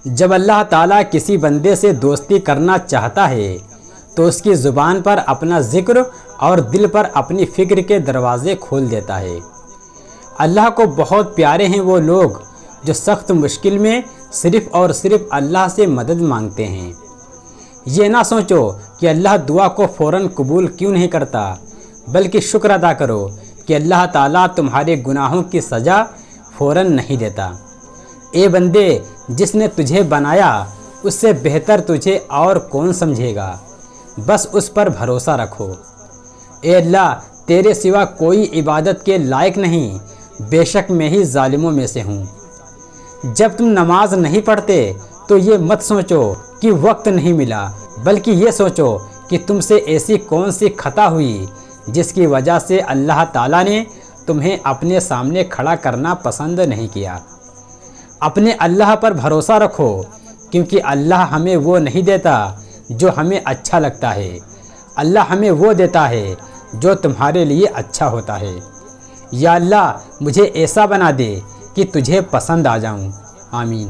جب اللہ تعالیٰ کسی بندے سے دوستی کرنا چاہتا ہے تو اس کی زبان پر اپنا ذکر اور دل پر اپنی فکر کے دروازے کھول دیتا ہے۔ اللہ کو بہت پیارے ہیں وہ لوگ جو سخت مشکل میں صرف اور صرف اللہ سے مدد مانگتے ہیں۔ یہ نہ سوچو کہ اللہ دعا کو فوراً قبول کیوں نہیں کرتا، بلکہ شکر ادا کرو کہ اللہ تعالیٰ تمہارے گناہوں کی سزا فوراً نہیں دیتا۔ اے بندے، جس نے تجھے بنایا اس سے بہتر تجھے اور کون سمجھے گا، بس اس پر بھروسہ رکھو۔ اے اللہ، تیرے سوا کوئی عبادت کے لائق نہیں، بے شک میں ہی ظالموں میں سے ہوں۔ جب تم نماز نہیں پڑھتے تو یہ مت سوچو کہ وقت نہیں ملا، بلکہ یہ سوچو کہ تم سے ایسی کون سی خطا ہوئی جس کی وجہ سے اللہ تعالیٰ نے تمہیں اپنے سامنے کھڑا کرنا پسند نہیں کیا۔ اپنے اللہ پر بھروسہ رکھو، کیونکہ اللہ ہمیں وہ نہیں دیتا جو ہمیں اچھا لگتا ہے، اللہ ہمیں وہ دیتا ہے جو تمہارے لیے اچھا ہوتا ہے۔ یا اللہ، مجھے ایسا بنا دے کہ تجھے پسند آ جاؤں، آمین۔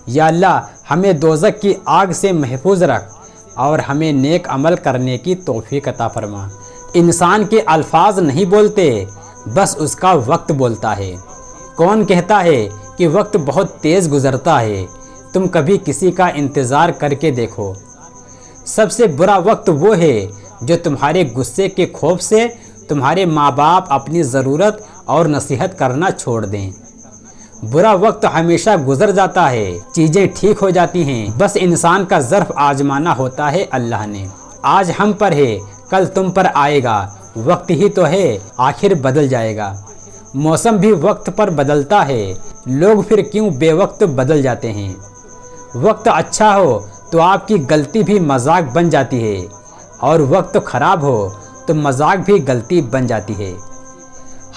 یا اللہ، ہمیں دوزخ کی آگ سے محفوظ رکھ اور ہمیں نیک عمل کرنے کی توفیق عطا فرما۔ انسان کے الفاظ نہیں بولتے، بس اس کا وقت بولتا ہے۔ کون کہتا ہے کہ وقت بہت تیز گزرتا ہے؟ تم کبھی کسی کا انتظار کر کے دیکھو۔ سب سے برا وقت وہ ہے جو تمہارے غصے کے خوف سے تمہارے ماں باپ اپنی ضرورت اور نصیحت کرنا چھوڑ دیں۔ برا وقت ہمیشہ گزر جاتا ہے، چیزیں ٹھیک ہو جاتی ہیں، بس انسان کا ظرف آزمانا ہوتا ہے اللہ نے۔ آج ہم پر ہے، کل تم پر آئے گا، وقت ہی تو ہے، آخر بدل جائے گا۔ موسم بھی وقت پر بدلتا ہے، لوگ پھر کیوں بے وقت بدل جاتے ہیں۔ وقت اچھا ہو تو آپ کی غلطی بھی مذاق بن جاتی ہے، اور وقت خراب ہو تو مذاق بھی غلطی بن جاتی ہے۔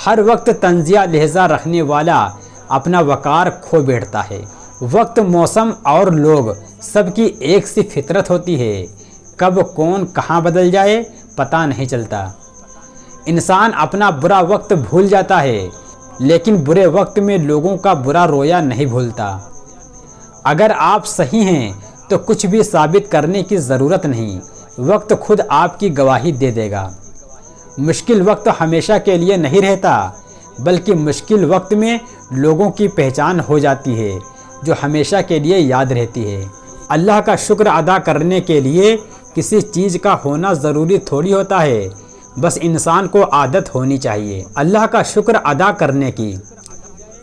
ہر وقت تنزیہ لہجہ رکھنے والا اپنا وقار کھو بیٹھتا ہے۔ وقت، موسم اور لوگ سب کی ایک سی فطرت ہوتی ہے، کب کون کہاں بدل جائے پتہ نہیں چلتا۔ انسان اپنا برا وقت بھول جاتا ہے، لیکن برے وقت میں لوگوں کا برا رویا نہیں بھولتا۔ اگر آپ صحیح ہیں تو کچھ بھی ثابت کرنے کی ضرورت نہیں، وقت خود آپ کی گواہی دے دے گا۔ مشکل وقت ہمیشہ کے لیے نہیں رہتا، بلکہ مشکل وقت میں لوگوں کی پہچان ہو جاتی ہے جو ہمیشہ کے لیے یاد رہتی ہے۔ اللہ کا شکر ادا کرنے کے لیے کسی چیز کا ہونا ضروری تھوڑی ہوتا ہے، بس انسان کو عادت ہونی چاہیے اللہ کا شکر ادا کرنے کی۔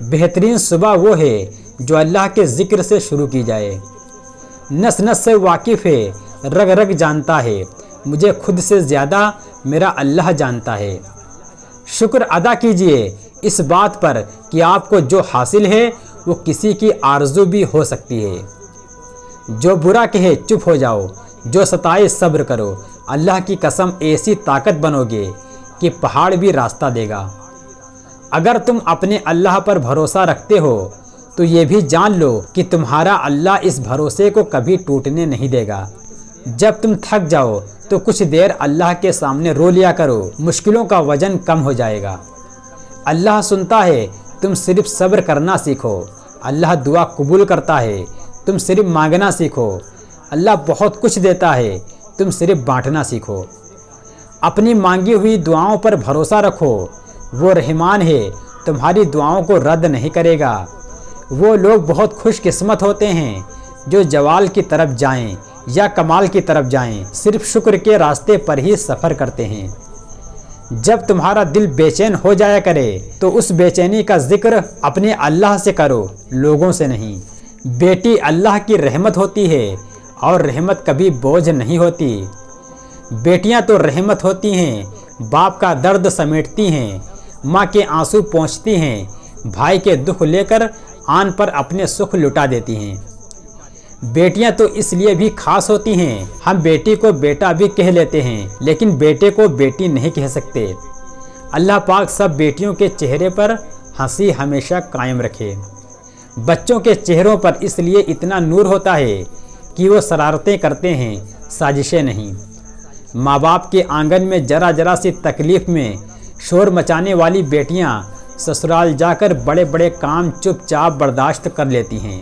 بہترین صبح وہ ہے جو اللہ کے ذکر سے شروع کی جائے۔ نس نس سے واقف ہے، رگ رگ جانتا ہے، مجھے خود سے زیادہ میرا اللہ جانتا ہے۔ شکر ادا کیجئے اس بات پر کہ آپ کو جو حاصل ہے وہ کسی کی آرزو بھی ہو سکتی ہے۔ جو برا کہے چپ ہو جاؤ، جو ستائے صبر کرو۔ اللہ کی قسم ایسی طاقت بنو گے کہ پہاڑ بھی راستہ دے گا۔ اگر تم اپنے اللہ پر بھروسہ رکھتے ہو تو یہ بھی جان لو کہ تمہارا اللہ اس بھروسے کو کبھی ٹوٹنے نہیں دے گا۔ جب تم تھک جاؤ تو کچھ دیر اللہ کے سامنے رو لیا کرو، مشکلوں کا وزن کم ہو جائے گا۔ اللہ سنتا ہے، تم صرف صبر کرنا سیکھو۔ اللہ دعا قبول کرتا ہے، تم صرف مانگنا سیکھو۔ اللہ بہت کچھ دیتا ہے، تم صرف بانٹنا سیکھو۔ اپنی مانگی ہوئی دعاؤں پر بھروسہ رکھو، وہ رحمان ہے، تمہاری دعاؤں کو رد نہیں کرے گا۔ وہ لوگ بہت خوش قسمت ہوتے ہیں جو جوال کی طرف جائیں یا کمال کی طرف جائیں، صرف شکر کے راستے پر ہی سفر کرتے ہیں۔ جب تمہارا دل بے چین ہو جایا کرے تو اس بے چینی کا ذکر اپنے اللہ سے کرو، لوگوں سے نہیں۔ بیٹی اللہ کی رحمت ہوتی ہے اور رحمت کبھی بوجھ نہیں ہوتی۔ بیٹیاں تو رحمت ہوتی ہیں، باپ کا درد سمیٹتی ہیں، ماں کے آنسو پہنچتی ہیں، بھائی کے دکھ لے کر آن پر اپنے سکھ لٹا دیتی ہیں۔ بیٹیاں تو اس لیے بھی خاص ہوتی ہیں، ہم بیٹی کو بیٹا بھی کہہ لیتے ہیں لیکن بیٹے کو بیٹی نہیں کہہ سکتے۔ اللہ پاک سب بیٹیوں کے چہرے پر ہنسی ہمیشہ قائم رکھے۔ بچوں کے چہروں پر اس لیے اتنا نور ہوتا ہے کہ وہ شرارتیں کرتے ہیں، سازشیں نہیں۔ ماں باپ کے آنگن میں ذرا سی تکلیف میں شور مچانے والی بیٹیاں سسرال جا کر بڑے بڑے کام چپ چاپ برداشت کر لیتی ہیں۔